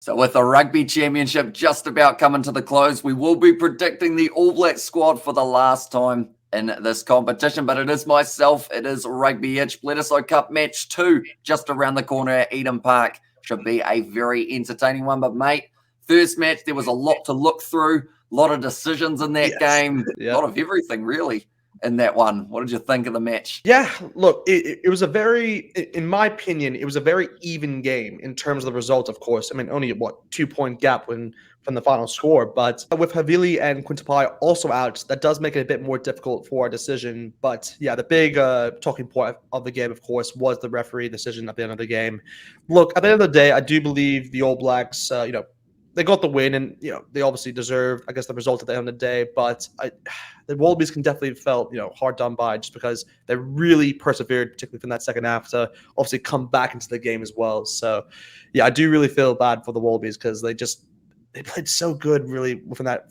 So with the Rugby Championship just about coming to the close, we will be predicting the All Black squad for the last time in this competition. But it is myself, it is Rugbyitch. Bledisloe Cup match 2 just around the corner at Eden Park. Should be a very entertaining one. But mate, first match, there was a lot to look through, a lot of decisions in that game, a lot of everything really in that one. What did you think of the match? Yeah, look, it was a very, in my opinion, it was a very even game in terms of the result, of course. I mean, only, 2-point gap from the final score. But with Havili and Quintapai also out, that does make it a bit more difficult for our decision. But yeah, the big talking point of the game, of course, was the referee decision at the end of the game. Look, at the end of the day, I do believe the All Blacks, they got the win, and they obviously deserved, I guess, the result at the end of the day. But the Wallabies can definitely felt hard done by, just because they really persevered, particularly from that second half, to obviously come back into the game as well. So yeah, I do really feel bad for the Wallabies, because they played so good really from that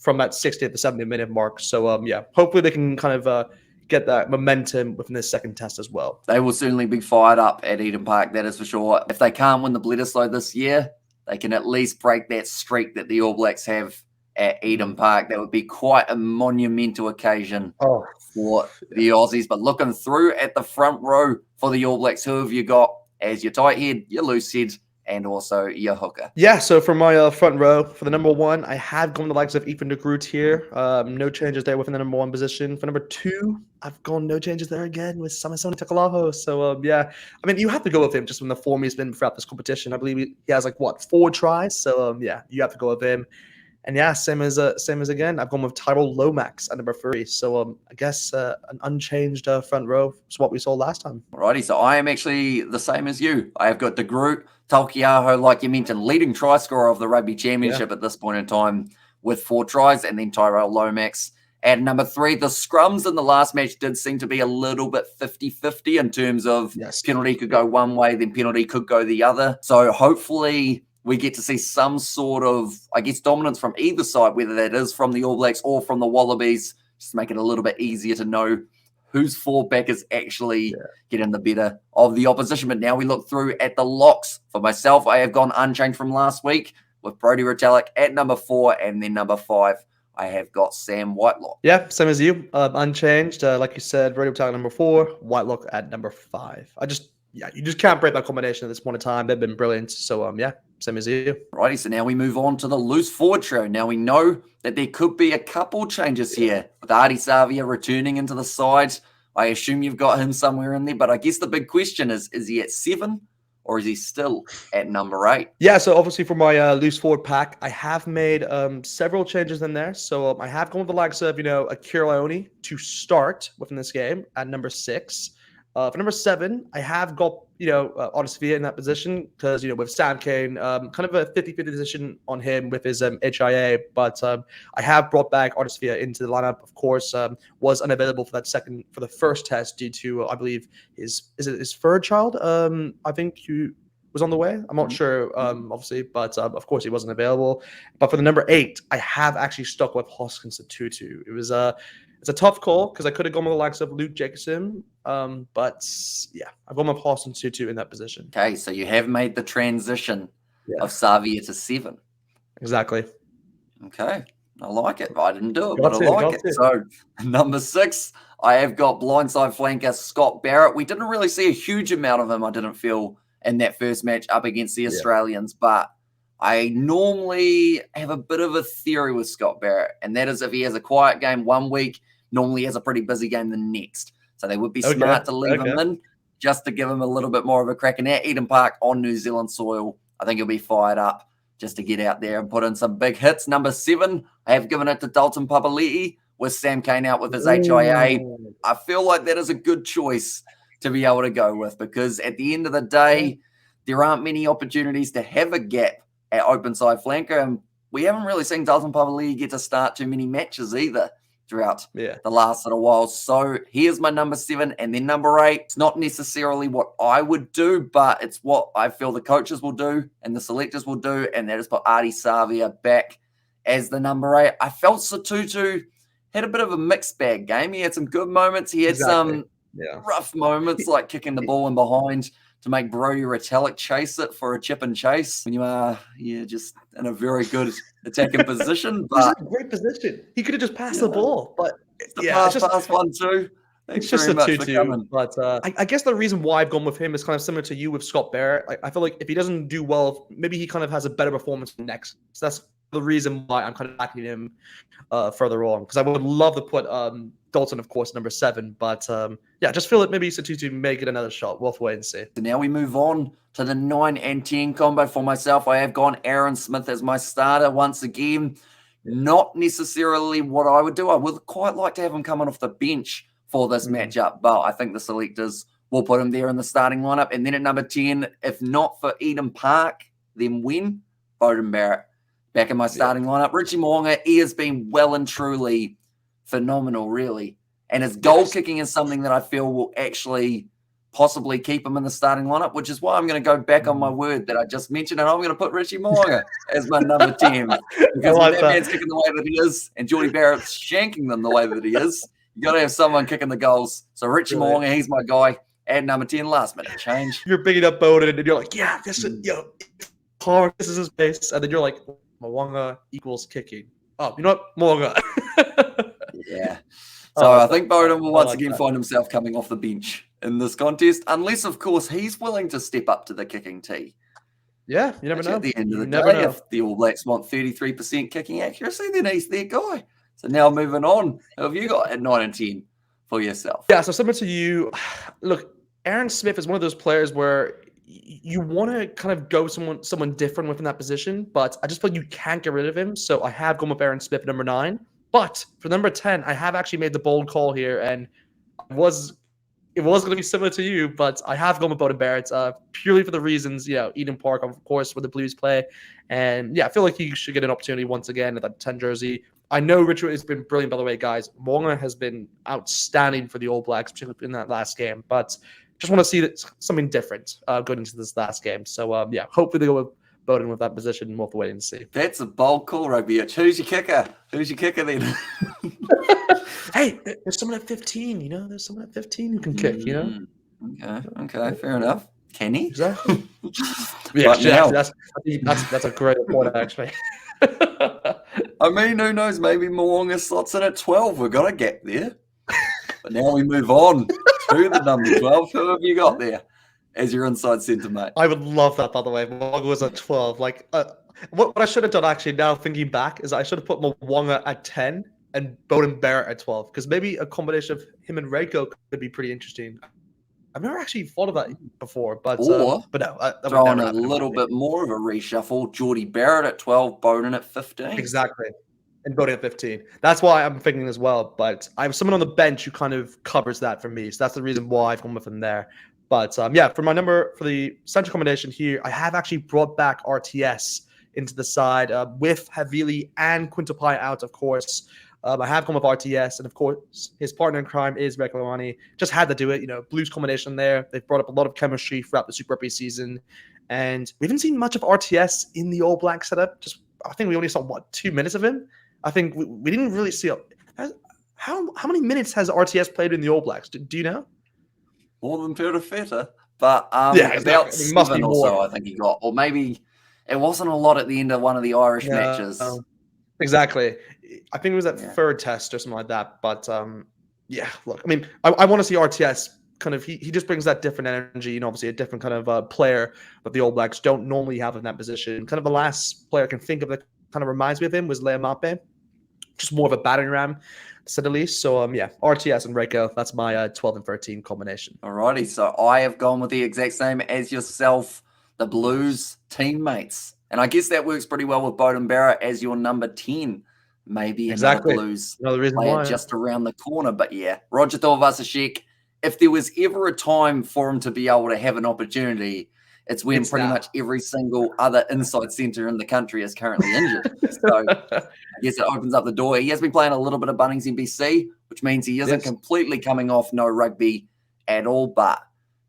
60th to 70th minute mark. So yeah, hopefully they can kind of get that momentum within this second test as well. They will certainly be fired up at Eden Park, that is for sure. If they can't win the Bledisloe this year, they can at least break that streak that the All Blacks have at Eden Park. That would be quite a monumental occasion for the Aussies. But looking through at the front row for the All Blacks, who have you got as your tight head, your loose head, and also your hooker? Yeah, so for my front row, for the number 1, I have gone the likes of Ethan de Groot here. No changes there within the number 1 position. For number 2, I've gone no changes there again with Samisoni Takalaho. So yeah, I mean, you have to go with him just from the form he's been throughout this competition. I believe he has 4 tries. So yeah, you have to go with him. And yeah, same as again, I've gone with Tyrell Lomax at number 3. So I guess an unchanged front row is what we saw last time. Alrighty, so I am actually the same as you. I have got de Groot, Talkiaho, like you mentioned, leading try scorer of the Rugby Championship at this point in time with 4 tries, and then Tyrell Lomax at number 3. The scrums in the last match did seem to be a little bit 50-50 in terms of penalty could go one way, then penalty could go the other. So hopefully we get to see some sort of, I guess, dominance from either side, whether that is from the All Blacks or from the Wallabies, just to make it a little bit easier to know whose fallback is actually getting the better of the opposition. But now we look through at the locks. For myself, I have gone unchanged from last week with Brodie Retallick at number 4, and then number 5, I have got Sam Whitelock. Yeah, same as you, unchanged. Like you said, Brodie Retallick at number 4, Whitelock at number 5. You just can't break that combination at this point in time. They've been brilliant. So yeah, same as you. Righty, so now we move on to the loose forward trio. Now we know that there could be a couple changes here with Ardie Savia returning into the side. I assume you've got him somewhere in there, but I guess the big question is he at 7 or is he still at number 8? Yeah, so obviously for my loose forward pack, I have made several changes in there. So I have gone with the likes of, Akira Ione to start within this game at number 6. For number 7, I have got, Odysseus in that position because, with Sam Cane, kind of a 50-50 position on him with his HIA. But I have brought back Odysseus into the lineup, of course, was unavailable for the first test due to, I believe, his third child, I think, who was on the way. I'm not sure, obviously, but of course he wasn't available. But for the number 8, I have actually stuck with Hoskins Tutu. It's a tough call because I could have gone with the likes of Luke Jacobson, but yeah, I've gone with Hoskins Tutu in that position. Okay, so you have made the transition of Savia to 7. Exactly. Okay, I like it. I didn't do it, but I like it. So number 6, I have got blindside flanker Scott Barrett. We didn't really see a huge amount of him, I didn't feel, in that first match up against the Australians, but I normally have a bit of a theory with Scott Barrett, and that is if he has a quiet game one week, normally he has a pretty busy game the next. So they would be smart to leave him in just to give him a little bit more of a crack. And at Eden Park on New Zealand soil, I think he'll be fired up just to get out there and put in some big hits. Number 7, I have given it to Dalton Papali'i with Sam Cane out with his HIA. I feel like that is a good choice to be able to go with because at the end of the day, there aren't many opportunities to have a gap at open side flanker, and we haven't really seen Dalton Papali'i get to start too many matches either throughout the last little while. So here's my number 7, and then number 8. It's not necessarily what I would do, but it's what I feel the coaches will do and the selectors will do, and that is put Ardie Savia back as the number 8. I felt Tutu had a bit of a mixed bag game. He had some good moments. He had some rough moments like kicking the ball in behind to make Brodie Retallick chase it for a chip and chase when you are just in a very good attacking position. But but in a great position. He could have just passed the ball, but it's the pass one too. Thanks it's very just a much 2-2. for coming. But I guess the reason why I've gone with him is kind of similar to you with Scott Barrett. I feel like if he doesn't do well, maybe he kind of has a better performance next. So that's the reason why I'm kind of backing him further on, because I would love to put Dalton, of course, number 7. But yeah, just feel it maybe Satutu may get another shot. We'll have to wait and see. So now we move on to the 9 and 10 combo. For myself, I have gone Aaron Smith as my starter once again. Not necessarily what I would do. I would quite like to have him coming off the bench for this matchup, but I think the selectors will put him there in the starting lineup. And then at number 10, if not for Eden Park, then when? Beauden Barrett back in my starting lineup. Richie Mo'unga, he has been well and truly phenomenal, really. And his goal kicking is something that I feel will actually possibly keep him in the starting lineup, which is why I'm going to go back on my word that I just mentioned, and I'm going to put Richie Mo'unga as my number 10. Because when that man's kicking the way that he is, and Geordie Barrett's shanking them the way that he is, you got to have someone kicking the goals. So Richie Mo'unga, he's my guy. Add number 10, last minute change. You're bigging up Beauden, and you're like, yeah, this is Park, this is his base, and then you're like, Mo'unga equals kicking. Oh, you know what, Mo'unga. Yeah. So I think Beauden will once again find himself coming off the bench in this contest, unless, of course, he's willing to step up to the kicking tee. Yeah, you never know. At the end of the day, if the All Blacks want 33% kicking accuracy, then he's their guy. So now moving on, who have you got at 9 and 10 for yourself? Yeah, so similar to you, look, Aaron Smith is one of those players where you want to kind of go someone different within that position, but I just feel you can't get rid of him. So I have gone with Aaron Smith at number 9. But for number 10, I have actually made the bold call here, and it was going to be similar to you, but I have gone with Beauden Barrett purely for the reasons, Eden Park, of course, where the Blues play. And yeah, I feel like he should get an opportunity once again at that 10 jersey. I know Richard has been brilliant, by the way, guys. Mo'unga has been outstanding for the All Blacks, particularly in that last game. But just want to see something different going into this last game. So, yeah, hopefully they go with Beauden with that position. We'll have to wait and see. That's a bold call, Rugbyitch. Who's your kicker? Who's your kicker then? Hey, there's someone at 15, There's someone at 15 who can kick, Okay, fair enough. Can he? Exactly. Yeah, that's a great point, actually. I mean, who knows? Maybe Mo'unga slots in at 12. We've got a gap there. But now we move on to the number 12. Who have you got there as your inside centre, mate? I would love that, by the way. Mo'unga was at 12. Like, what I should have done, actually, now thinking back, is I should have put Mo'unga at 10 and Beauden Barrett at 12. Because maybe a combination of him and Reiko could be pretty interesting. I've never actually thought of that before, but no, throw in a little bit more of a reshuffle. Geordie Barrett at 12, Beauden at 15. Exactly, and Beauden at 15. That's why I'm thinking as well. But I have someone on the bench who kind of covers that for me, so that's the reason why I've gone with him there. But yeah, for the central combination here, I have actually brought back RTS into the side with Havili and Quintupai out, of course. I have gone with RTS, and of course, his partner in crime is Rekalawani. Just had to do it, Blues combination there. They've brought up a lot of chemistry throughout the Super Rugby season, and we haven't seen much of RTS in the All Black setup. I think we only saw 2 minutes of him. I think we didn't really see how many minutes has RTS played in the All Blacks? Do you know? More than Perifeta, but exactly. about 7 or so, I think he got, or maybe it wasn't a lot at the end of one of the Irish matches. Exactly. I think it was that third test or something like that. But yeah, look, I mean, I want to see RTS kind of, he just brings that different energy, obviously a different kind of player that the All Blacks don't normally have in that position. Kind of the last player I can think of that kind of reminds me of him was Lea Mape, just more of a battering ram, to say the least. So yeah, RTS and Reiko, that's my 12 and 13 combination. Alrighty, so I have gone with the exact same as yourself, the Blues teammates. And I guess that works pretty well with Beauden Barrett as your number 10. Maybe another Blues player just around the corner. But yeah, Roger Tuivasa-Sheck, if there was ever a time for him to be able to have an opportunity, it's when pretty much every single other inside centre in the country is currently injured. So I guess it opens up the door. He has been playing a little bit of Bunnings NBC, which means he isn't completely coming off no rugby at all. But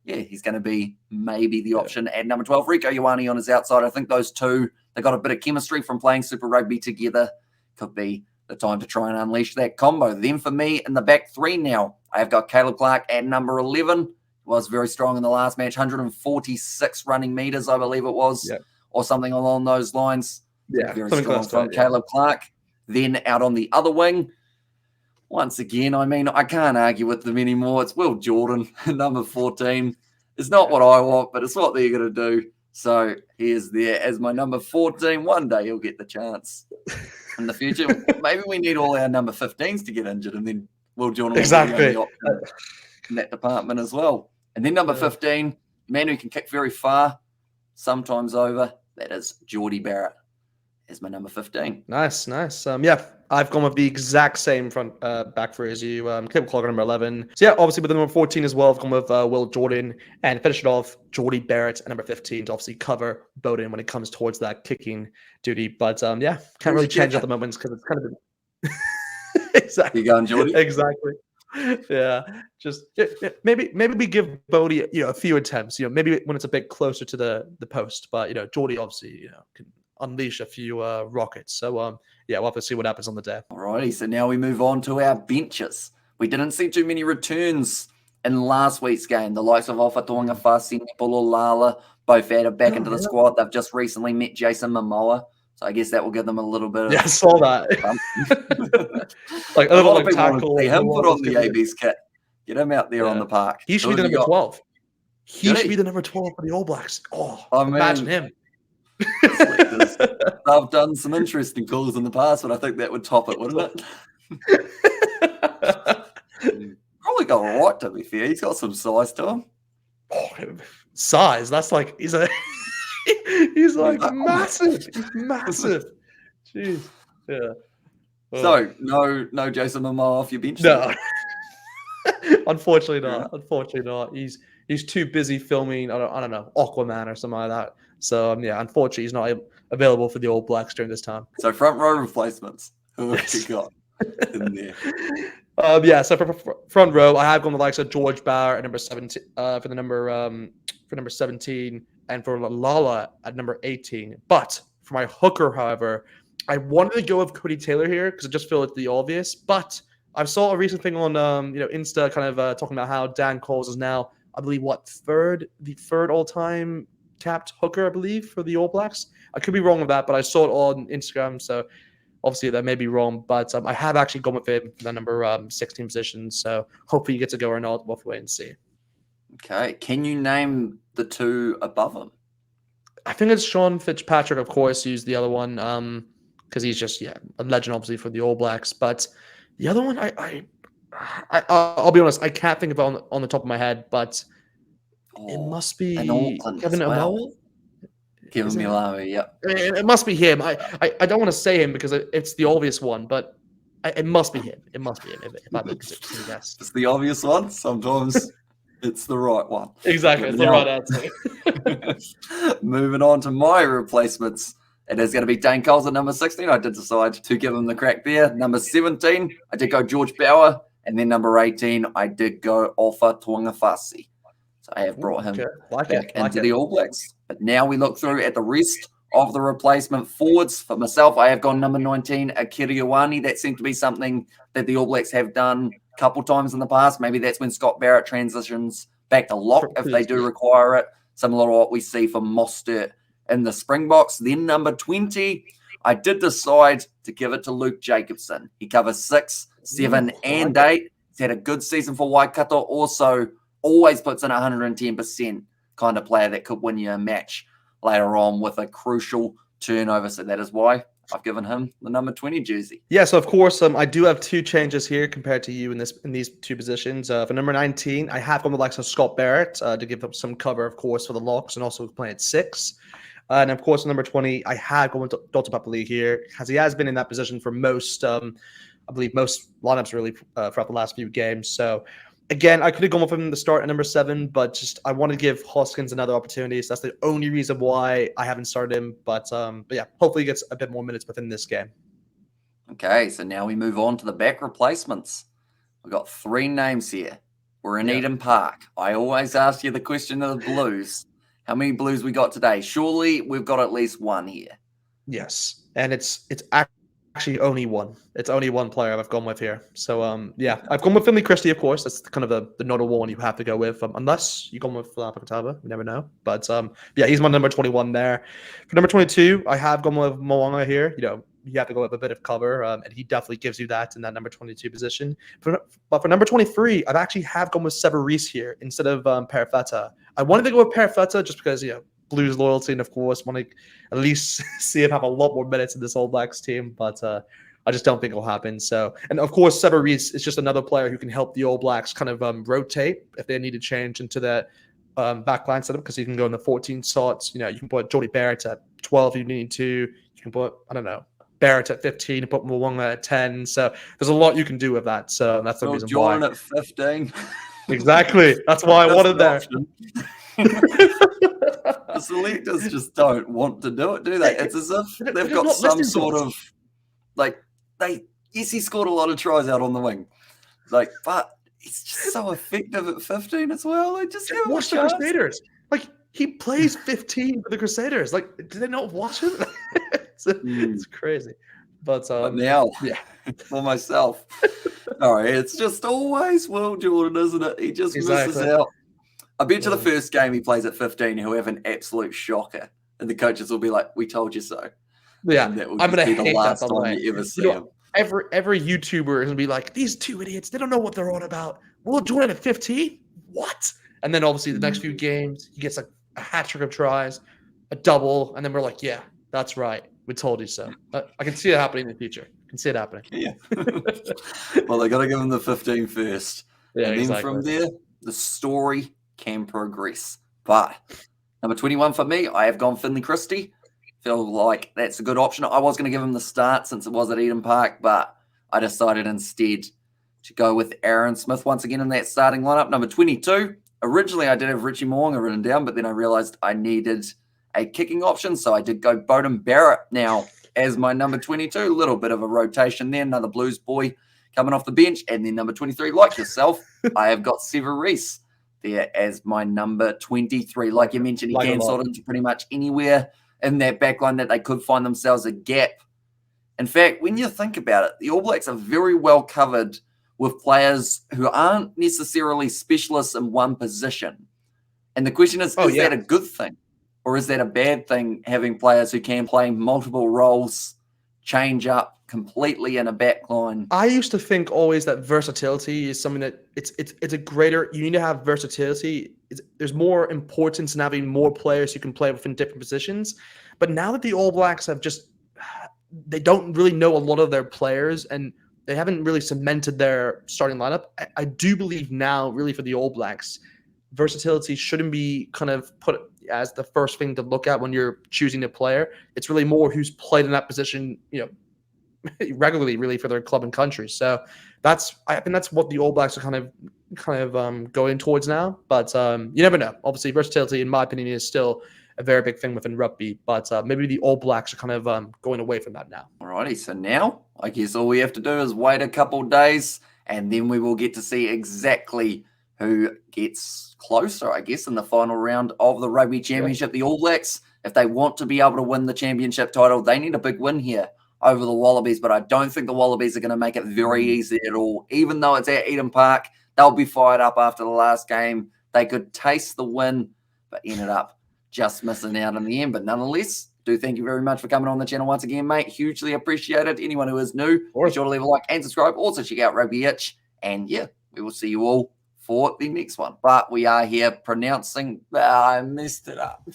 yeah, he's going to be maybe the option at number 12. Rieko Ioane on his outside. I think those two, they got a bit of chemistry from playing Super Rugby together. Could be the time to try and unleash that combo. Then for me, in the back three now, I have got Caleb Clark at number 11. was very strong in the last match. 146 running meters, I believe it was, or something along those lines. Yeah, very strong from Caleb Clark. Then out on the other wing, once again, I mean, I can't argue with them anymore. It's Will Jordan, number 14. It's not what I want, but it's what they're going to do. So here's there as my number 14. One day he'll get the chance in the future. Maybe we need all our number 15s to get injured, and then Will Jordan will be the only option in that department as well. And then number 15, man who can kick very far, sometimes over. That is Geordie Barrett as my number 15. Nice. Yeah, I've gone with the exact same front back three as you. Caleb Clark at number 11. So yeah, obviously with the number 14 as well, I've gone with Will Jordan and finish it off Geordie Barrett at number 15 to obviously cover Bowden when it comes towards that kicking duty. But yeah, can't really change at the moment because it's kind of exactly. You going, Geordie? Exactly. Yeah, just maybe we give Bodie a few attempts. Maybe when it's a bit closer to the post. But Geordie obviously can unleash a few rockets. So yeah, we'll have to see what happens on the day. Alrighty, so now we move on to our benches. We didn't see too many returns in last week's game. The likes of Ofa Tuangafasi, Nepolo Lala both added back into the squad. They've just recently met Jason Momoa. So I guess that will give them a little bit of... Yeah, I saw that. Like, a lot of people want to see him put on the AB's kit. Get him out there on the park. He should be the number 12. He should be the number 12 for the All Blacks. Oh, imagine him. I've done some interesting calls in the past, but I think that would top it, wouldn't it? Probably got all right, to be fair. He's got some size to him. Oh, size? That's like he's like massive. He's massive. Jeez. Yeah. Oh. So no Jason Momoa off your bench. No. Unfortunately not. Unfortunately not. He's too busy filming. I don't know, Aquaman or something like that. So yeah, unfortunately, he's not available for the All Blacks during this time. So front row replacements. Who have you got in there? Yeah. So for front row, I have gone with the likes of George Bauer at number 17 for number 17, and for Lala at number 18. But for my hooker, however, I wanted to go with Cody Taylor here because I just feel it's the obvious. But I saw a recent thing on Insta, kind of talking about how Dan Coles is now, I believe, the third all-time capped hooker, I believe, for the All Blacks. I could be wrong with that, but I saw it on Instagram, so obviously that may be wrong. But I have actually gone with him for the number 16 position, so hopefully he gets to go or not. We'll have to wait and see. Okay. Can you name the two above him? I think it's Sean Fitzpatrick, of course, who's the other one, because he's just a legend, obviously, for the All Blacks. But the other one, I'll be honest, I can't think of it on the top of my head, but it must be Kevin Amoa. Kevin Milari, yeah. It must be him. I don't want to say him because it's the obvious one, but it must be him. It must be him. If I make a guess, it's the obvious one. Sometimes it's the right one. Exactly, it's the right answer. Moving on to my replacements. It is going to be Dane Coles at number 16. I did decide to give him the crack there. Number 17, I did go George Bauer. And then number 18, I did go Ofa Tuangafasi. So I have brought him back into the All Blacks. But now we look through at the rest of the replacement forwards. For myself, I have gone number 19, Akira Ioane. That seemed to be something that the All Blacks have done a couple times in the past. Maybe that's when Scott Barrett transitions back to lock if they do require it. Similar to what we see from Mostert in the Springboks. Then number 20, I did decide to give it to Luke Jacobson. He covers 6, 7, and 8. He's had a good season for Waikato. Also, always puts in 110% kind of player that could win you a match later on with a crucial turnover. So that is why I've given him the number 20 jersey. Yeah, so of course, I do have two changes here compared to you in these two positions. For number 19, I have gone with the likes of Scott Barrett to give up some cover, of course, for the locks and also playing at 6. And of course, number 20, I have gone with Dr. Papali here, as he has been in that position for most, I believe, most lineups really throughout the last few games. So again, I could have gone with him in the start at number 7, but just I want to give Hoskins another opportunity. So that's the only reason why I haven't started him. But yeah, hopefully he gets a bit more minutes within this game. Okay, so now we move on to the back replacements. We've got 3 names here. We're in Eden Park. I always ask you the question of the Blues. How many Blues we got today? Surely we've got at least one here. Yes, and it's actually only one. It's only one player I've gone with here. So yeah, I've gone with Finley Christie, of course. That's kind of the notable one you have to go with, unless you gone with Lapakataba. You never know. But yeah, he's my number 21 there. For number 22, I have gone with Moanga here. You have to go with a bit of cover, and he definitely gives you that in that number 22 position. But for number 23, I've actually have gone with Severis here instead of Perifetta. I wanted to go with Perifetta just because Blues loyalty, and of course want to at least see him have a lot more minutes in this All Blacks team, but I just don't think it'll happen. So, and of course Severis is just another player who can help the All Blacks kind of rotate if they need to change into that backline setup, because he can go in the 14 slots. You can put Jordy Barrett at 12 if you need to. You can put, I don't know, Barrett at 15 and put Mwanga at 10. So there's a lot you can do with that. So that's the reason Jordan why. At 15. Exactly. That's why I wanted that. The selectors just don't want to do it, do they? It's as if they've got some sort of yes, he scored a lot of tries out on the wing. But he's just so effective at 15 as well. They just watch the Crusaders. He plays 15 for the Crusaders. Did they not watch him? It's crazy. But now, yeah, for myself, sorry, it's just always Will Jordan, isn't it? He just misses out. I bet you the first game he plays at 15, he'll have an absolute shocker, and the coaches will be like, "We told you so." Yeah, I'm gonna be the hate last that. By the way, time you ever see him. Every YouTuber is gonna be like, "These two idiots, they don't know what they're on about." Will Jordan at 15? What? And then obviously the next few games, he gets a hat trick of tries, a double, and then we're like, "Yeah, that's right. We told you so." I can see it happening in the future. I can see it happening. Yeah. Well, they got to give him the 15 first. Yeah, and then from there, the story can progress. But number 21 for me, I have gone Finley Christie. Feel like that's a good option. I was going to give him the start since it was at Eden Park, but I decided instead to go with Aaron Smith once again in that starting lineup. Number 22, originally I did have Richie Mo'unga written down, but then I realized I needed a kicking option, so I did go Beauden Barrett now as my number 22. A little bit of a rotation there, another Blues boy coming off the bench. And then number 23, like yourself, I have got Severis there as my number 23. Like you mentioned, he can slot into pretty much anywhere in that backline that they could find themselves a gap. In fact, when you think about it, the All Blacks are very well covered with players who aren't necessarily specialists in one position. And the question is that a good thing? Or is that a bad thing, having players who can play multiple roles, change up completely in a backline? I used to think always that versatility is something that it's a greater. You need to have versatility. There's more importance in having more players who can play within different positions. But now that the All Blacks have they don't really know a lot of their players, and they haven't really cemented their starting lineup. I do believe now, really, for the All Blacks, versatility shouldn't be kind of put as the first thing to look at when you're choosing a player. It's really more who's played in that position, regularly, really, for their club and country. So I think that's what the All Blacks are kind of going towards now. But you never know. Obviously, versatility, in my opinion, is still a very big thing within rugby. But maybe the All Blacks are kind of going away from that now. Alrighty, so now I guess all we have to do is wait a couple days, and then we will get to see exactly who gets closer, I guess, in the final round of the Rugby Championship. The All Blacks, if they want to be able to win the championship title, they need a big win here over the Wallabies, but I don't think the Wallabies are going to make it very easy at all. Even though it's at Eden Park, they'll be fired up after the last game. They could taste the win, but ended up just missing out in the end. But nonetheless, do thank you very much for coming on the channel once again, mate. Hugely appreciated. Anyone who is new, be sure to leave a like and subscribe. Also check out Rugbyitch. And yeah, we will see you all for the next one. But we are here pronouncing, I messed it up.